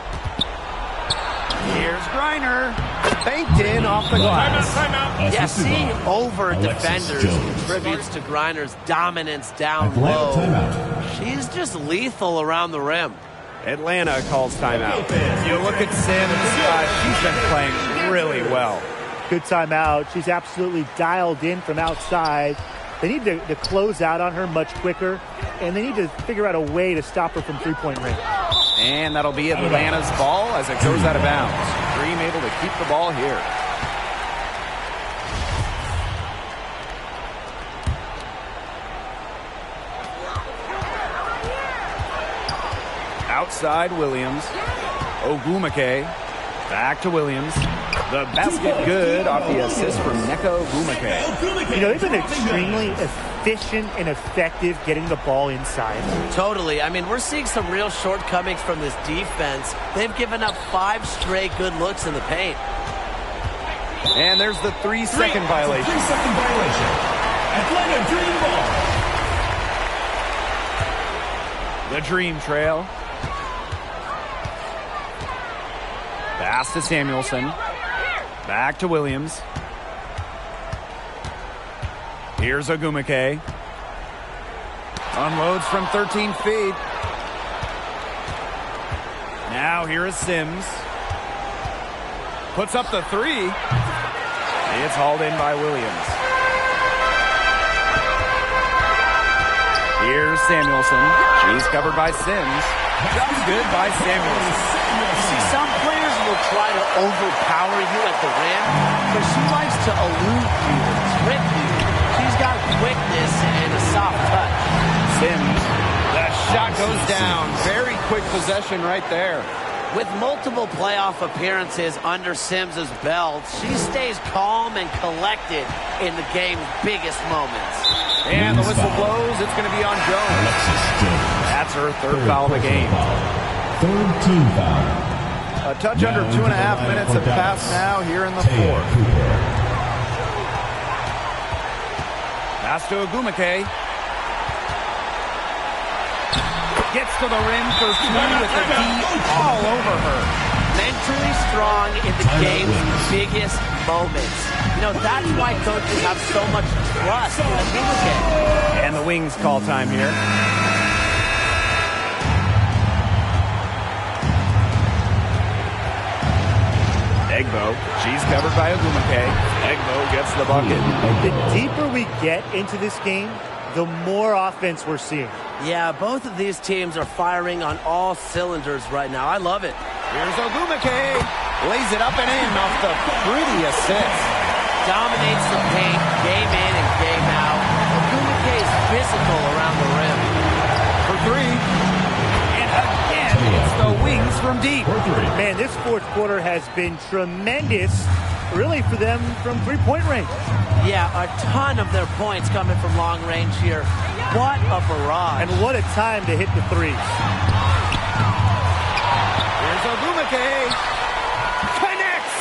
Speaker 4: Here's Griner. Banked in off the glass.
Speaker 7: Yeah, seeing over defenders contributes to Griner's dominance down low. She's just lethal around the rim.
Speaker 4: Atlanta calls timeout. You look at Sims. She's been playing really well.
Speaker 5: Good timeout. She's absolutely dialed in from outside. They need to close out on her much quicker, and they need to figure out a way to stop her from three-point range.
Speaker 4: And that'll be Atlanta's ball as it goes out of bounds. Dream able to keep the ball here. Outside Williams. Ogumake. Back to Williams. The basket good off the assist from Neko Ogumake.
Speaker 5: You know, they've been extremely efficient and effective getting the ball inside.
Speaker 7: Totally. I mean, we're seeing some real shortcomings from this defense. They've given up 5 straight good looks in the paint.
Speaker 4: And there's the 3-second violation.
Speaker 3: 3-second violation. Atlanta Dream ball.
Speaker 4: The Dream trail. Pass to Samuelson. Back to Williams. Here's Ogumake. Unloads from 13 feet. Now here is Sims. Puts up the three. It's hauled in by Williams. Here's Samuelson. She's covered by Sims. Just good by Samuelson.
Speaker 7: See, some players will try to overpower you at the rim, but she likes to elude you and trick you. She's got quickness and a soft touch.
Speaker 4: Sims. The shot goes down. Very quick possession right there.
Speaker 7: With multiple playoff appearances under Sims' belt, she stays calm and collected in the game's biggest moments.
Speaker 4: And the whistle blows. It's going to be on Jones. That's her third foul of the game.
Speaker 3: Third team foul.
Speaker 4: A touch under 2.5 minutes have passed now here in the fourth. Pass to Ogumake. Gets to the rim for two with the D all over her.
Speaker 7: Mentally strong in the game's biggest moments. You know, that's why coaches have so much trust in Ogumake.
Speaker 4: And the Wings call time here. Egbo, she's covered by Ogumake. Egbo gets the bucket.
Speaker 5: The deeper we get into this game, the more offense we're seeing.
Speaker 7: Yeah, both of these teams are firing on all cylinders right now. I love it.
Speaker 4: Here's Ogumake. Lays it up and in off the pretty assist.
Speaker 7: Dominates the paint, game in and game out. Ogumake is physical around the rim.
Speaker 4: For three. And again, it's the Wings from deep.
Speaker 5: Man, this fourth quarter has been tremendous, really, for them from three-point range.
Speaker 7: Yeah, a ton of their points coming from long range here. What a barrage.
Speaker 5: And what a time to hit the threes.
Speaker 4: Here's Ogumake. Connects.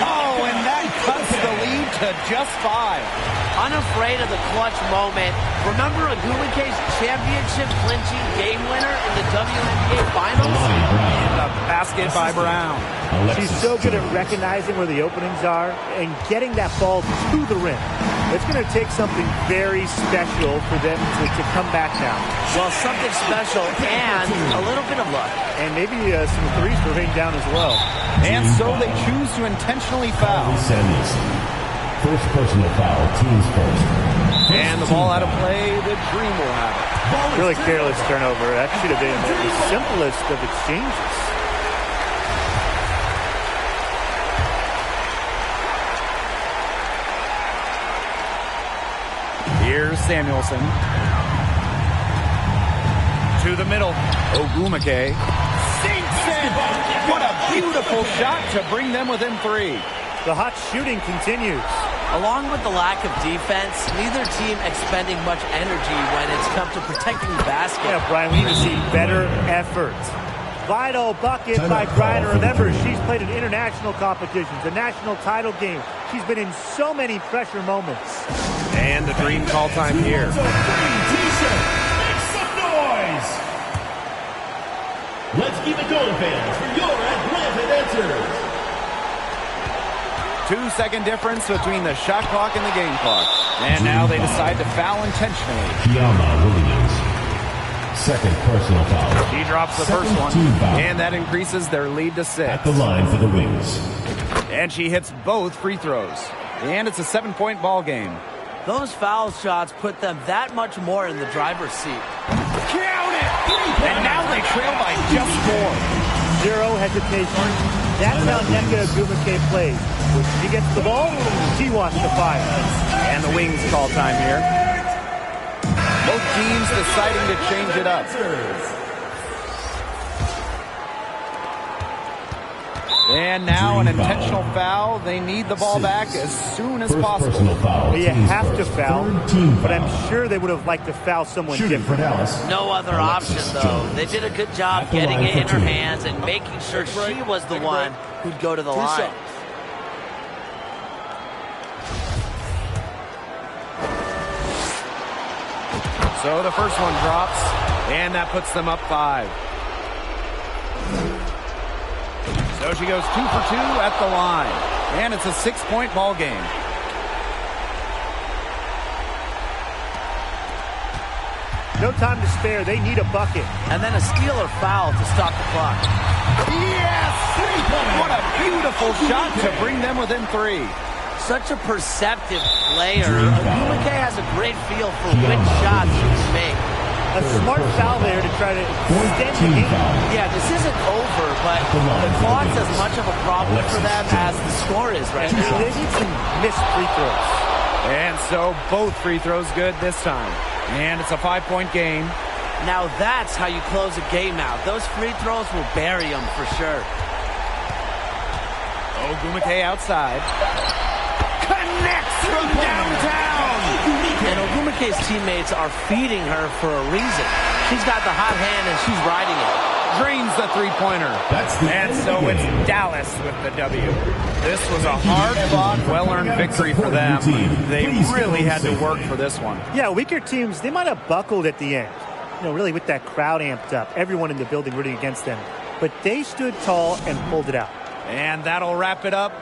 Speaker 4: Oh, and that cuts the lead to just 5.
Speaker 7: Unafraid of the clutch moment. Remember Ogumake's championship clinching game winner in the WNBA Finals?
Speaker 4: And a basket by Brown.
Speaker 5: She's so good at recognizing where the openings are and getting that ball to the rim. It's going to take something very special for them to come back now.
Speaker 7: Well, something special and a little bit of luck.
Speaker 5: And maybe some threes for rain down as well.
Speaker 4: And so they choose to intentionally foul.
Speaker 3: First personal foul, teams first.
Speaker 4: And the ball out of play, the Dream will have it.
Speaker 5: Really careless turnover. That should have been the simplest of exchanges.
Speaker 4: Here's Samuelson. To the middle. Ogumake. Sinks in. What a beautiful shot to bring them within 3.
Speaker 5: The hot shooting continues.
Speaker 7: Along with the lack of defense, neither team expending much energy when it's come to protecting the basket.
Speaker 5: Yeah, Brian, we need to see better effort. Vital bucket by Griner. Remember, she's played in international competitions, a national title game. She's been in so many pressure moments.
Speaker 4: And the Dream call time here.
Speaker 3: Make some noise! Let's keep it going, fans, for your Atlanta answers.
Speaker 4: 2-second difference between the shot clock and the game clock. And now they decide to foul intentionally.
Speaker 3: Kiama Williams. Second personal foul.
Speaker 4: She drops the first one. And that increases their lead to 6.
Speaker 3: At the line for the Wings.
Speaker 4: And she hits both free throws. And it's a 7-point ball game.
Speaker 7: Those foul shots put them that much more in the driver's seat.
Speaker 4: Count it! And now they trail by just 4.
Speaker 5: Zero hesitation. That's how Nneka Ogumake plays. When she gets the ball, she wants to fire.
Speaker 4: And the Wings call time here. Both teams deciding to change it up. And now an intentional foul. They need the ball back as soon as possible.
Speaker 3: Foul,
Speaker 5: You have to foul, but I'm
Speaker 3: foul.
Speaker 5: sure they would have liked to foul someone
Speaker 3: Shooting for
Speaker 5: different.
Speaker 3: Dallas.
Speaker 7: No other option, though.
Speaker 3: Jones.
Speaker 7: They did a good job
Speaker 3: At the
Speaker 7: getting
Speaker 3: line
Speaker 7: it
Speaker 3: for
Speaker 7: in her
Speaker 3: 2.
Speaker 7: hands and making sure she was the one who'd go to the line.
Speaker 4: So the first one drops, and that puts them up 5. So she goes 2 for 2 at the line. And it's a 6-point ball game.
Speaker 5: No time to spare. They need a bucket.
Speaker 7: And then a steal or foul to stop the clock.
Speaker 4: Yes! What a beautiful shot to bring them within 3.
Speaker 7: Such a perceptive player. WNBA has a great feel for which shots she can make.
Speaker 5: A smart foul there to try to extend the game.
Speaker 7: Yeah, this isn't over, but the clock's as much of a problem for them as the score is right now.
Speaker 5: They need some missed free throws.
Speaker 4: And so both free throws good this time. And it's a 5-point game.
Speaker 7: Now that's how you close a game out. Those free throws will bury them for sure.
Speaker 4: Ogumake outside. Connects from downtown.
Speaker 7: And Ogumake's teammates are feeding her for a reason. She's got the hot hand and she's riding it.
Speaker 4: Drains the three-pointer. And so it's Dallas with the W. This was a hard-fought, well-earned victory for them. They really had to work for this one.
Speaker 5: Yeah, weaker teams, they might have buckled at the end. You know, really with that crowd amped up. Everyone in the building rooting against them. But they stood tall and pulled it out.
Speaker 4: And that'll wrap it up.